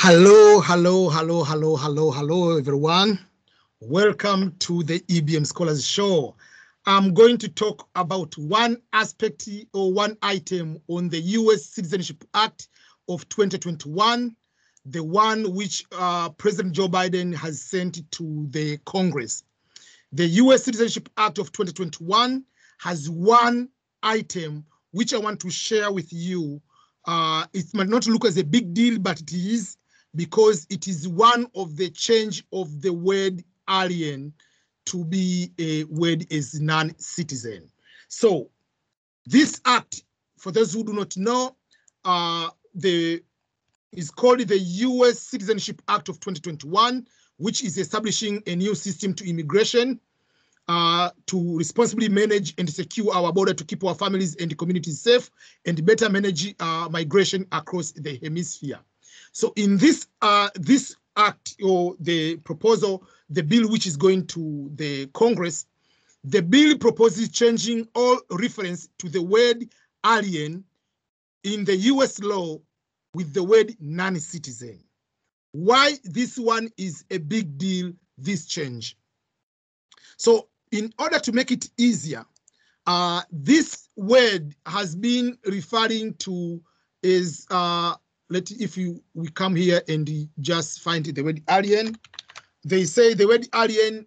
Hello, everyone. Welcome to the EBM Scholars Show. I'm going to talk about one aspect or one item on the US Citizenship Act of 2021, the one which President Joe Biden has sent to the Congress. The US Citizenship Act of 2021 has one item which I want to share with you. It might not look as a big deal, but it is, because it is one of the change of the word alien to be a word as non-citizen. So this act, for those who do not know, is called the US Citizenship Act of 2021, which is establishing a new system to immigration to responsibly manage and secure our border, to keep our families and communities safe and better manage migration across the hemisphere. So in this this act, or the proposal, the bill which is going to the Congress, the bill proposes changing all reference to the word alien in the US law with the word non-citizen. Why this one is a big deal, this change? So in order to make it easier, this word has been referring to as we come here and just find the word alien. They say the word alien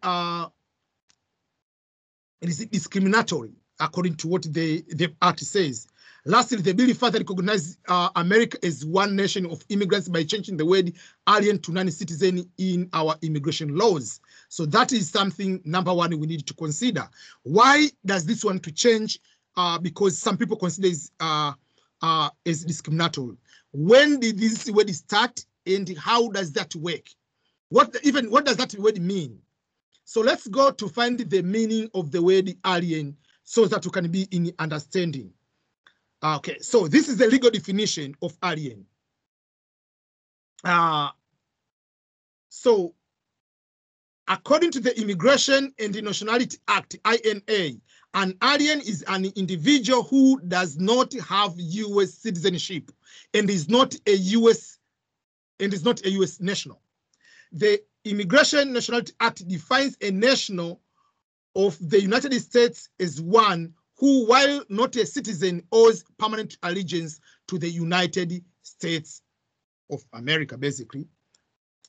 is discriminatory, according to what the act says. Lastly, the bill further recognizes America as one nation of immigrants by changing the word alien to non-citizen in our immigration laws. So that is something, number one, we need to consider. Why does this want to change? Because some people consider it as discriminatory. When did this word start, and how does that work? What does that word mean? So let's go to find the meaning of the word alien so that we can be in understanding. Okay, so this is the legal definition of alien. So according to the Immigration and Nationality Act, INA, an alien is an individual who does not have US citizenship and is not a US national. The Immigration Nationality Act defines a national of the United States as one who, while not a citizen, owes permanent allegiance to the United States of America, basically.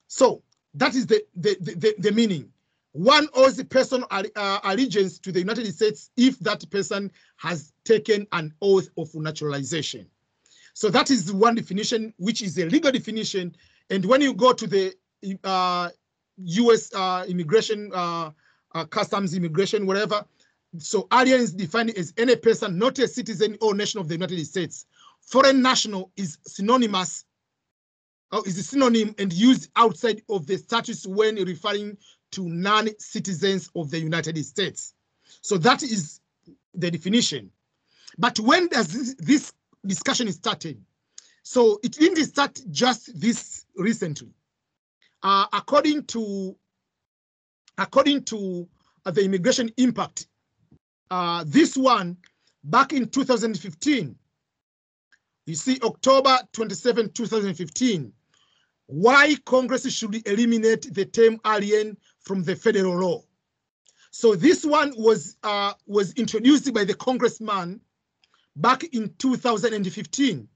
So that is the meaning. One owes the personal allegiance to the United States if that person has taken an oath of naturalization. So that is one definition, which is a legal definition. And when you go to the US immigration, customs immigration, whatever, so alien is defined as any person not a citizen or nation of the United States. Foreign national is synonymous, or is a synonym and used outside of the status when referring to non-citizens of the United States. So that is the definition. But when does this discussion started? So it didn't start just this recently. According to the immigration impact, this one back in 2015, you see, October 27, 2015, why Congress should eliminate the term alien from the federal law. So this one was introduced by the congressman back in 2015.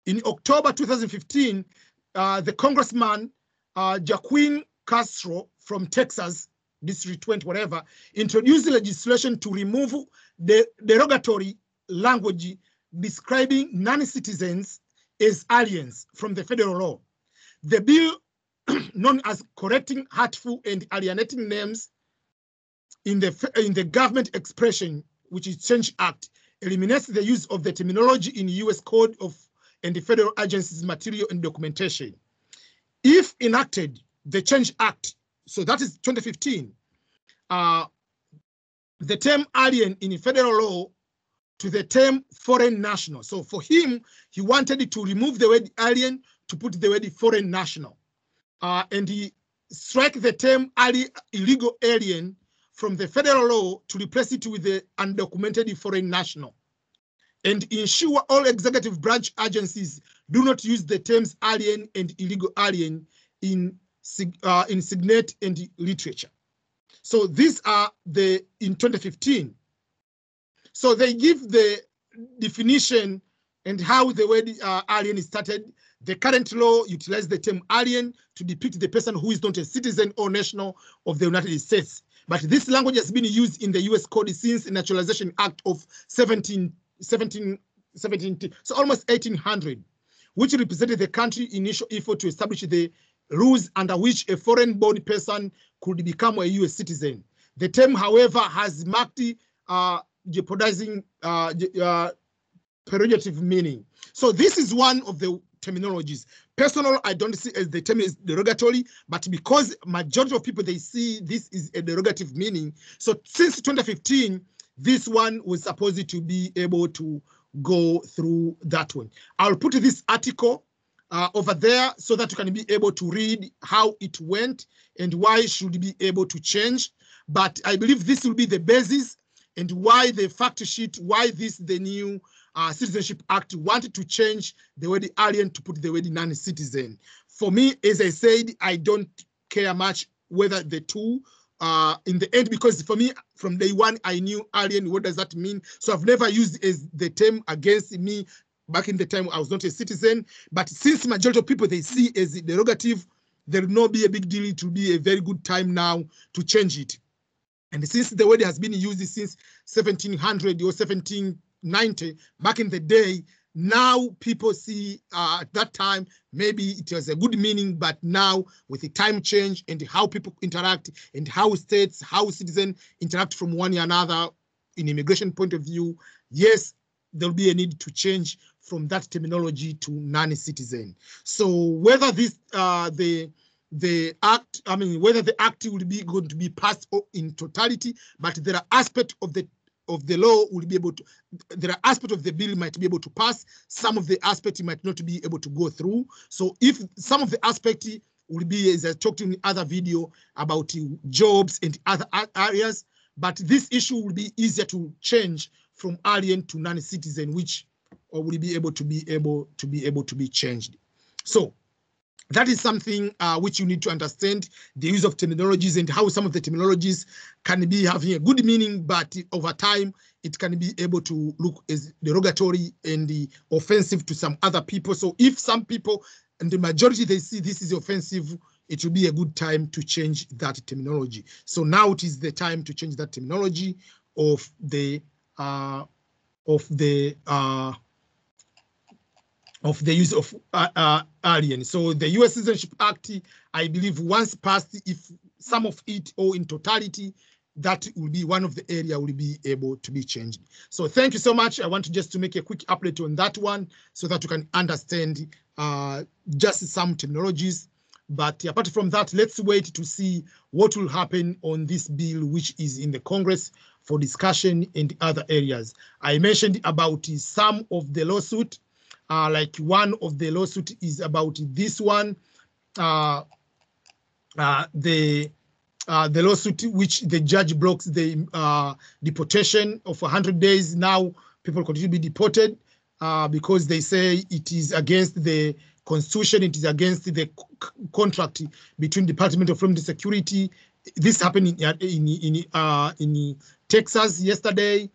In October 2015, the congressman, Joaquin Castro from Texas, District 20, whatever, introduced legislation to remove the derogatory language describing non-citizens as aliens from the federal law. The bill, known as Correcting Hurtful and Alienating Names in the Government Expression, which is Change Act, eliminates the use of the terminology in US Code of and the federal agencies' material and documentation. If enacted, the Change Act, so that is 2015, the term alien in federal law to the term foreign national. So for him, he wanted to remove the word alien to put the word foreign national. And he struck the term illegal alien from the federal law to replace it with the undocumented foreign national, and ensure all executive branch agencies do not use the terms alien and illegal alien in signet and literature. So these are in 2015. So they give the definition and how the word alien is started. The current law utilizes the term alien to depict the person who is not a citizen or national of the United States. But this language has been used in the US Code since the Naturalization Act of 17, so almost 1800, which represented the country's initial effort to establish the rules under which a foreign-born person could become a US citizen. The term, however, has marked jeopardizing pejorative meaning. So this is one of the terminologies. Personal, I don't see as the term is derogatory, but because majority of people, they see this is a derogative meaning. So since 2015, this one was supposed to be able to go through that one. I'll put this article over there so that you can be able to read how it went and why should be able to change. But I believe this will be the basis and why the fact sheet, why the new Citizenship Act wanted to change the word alien to put the word non-citizen. For me, as I said, I don't care much whether the two in the end, because for me, from day one, I knew alien, what does that mean? So I've never used as the term against me back in the time I was not a citizen. But since majority of people, they see as derogative, there will not be a big deal. It will be a very good time now to change it. And since the word has been used since 1700 or 1790, back in the day, now people see at that time, maybe it was a good meaning, but now with the time change and how people interact and how states, how citizens interact from one another in immigration point of view, yes, there'll be a need to change from that terminology to non-citizen. So whether this, the act, I mean, whether the act will be going to be passed in totality, but there are aspects of the law will be able to, there are aspects of the bill might be able to pass, some of the aspects might not be able to go through. So if some of the aspects will be, as I talked in the other video about jobs and other areas, but this issue will be easier to change from alien to non-citizen, which will be able to be changed. So that is something which you need to understand, the use of terminologies and how some of the terminologies can be having a good meaning, but over time, it can be able to look as derogatory and offensive to some other people. So if some people, and the majority, they see this is offensive, it will be a good time to change that terminology. So now it is the time to change that terminology of the use of alien. So the US Citizenship Act, I believe once passed, if some of it or in totality, that will be one of the area will be able to be changed. So thank you so much. I want to make a quick update on that one so that you can understand just some terminologies. But apart from that, let's wait to see what will happen on this bill, which is in the Congress for discussion in the other areas. I mentioned about some of the lawsuit. Like one of the lawsuit is about this one, the lawsuit which the judge blocks the deportation of 100 days. Now people continue to be deported because they say it is against the Constitution, it is against the contract between Department of Homeland Security. This happened in Texas yesterday,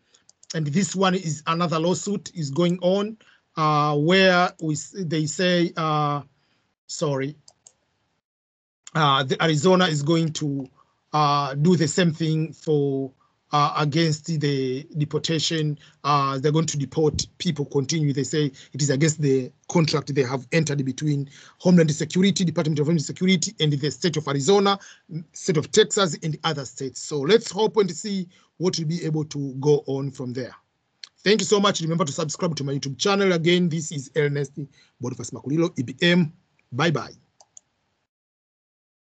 and this one is another lawsuit is going on. Where they say, the Arizona is going to do the same thing for against the deportation. They're going to deport people. Continue. They say it is against the contract they have entered between Homeland Security, Department of Homeland Security, and the state of Arizona, state of Texas, and the other states. So let's hope and see what will be able to go on from there. Thank you so much. Remember to subscribe to my YouTube channel. Again, this is Ernest Boniface Makulilo, EBM. Bye-bye.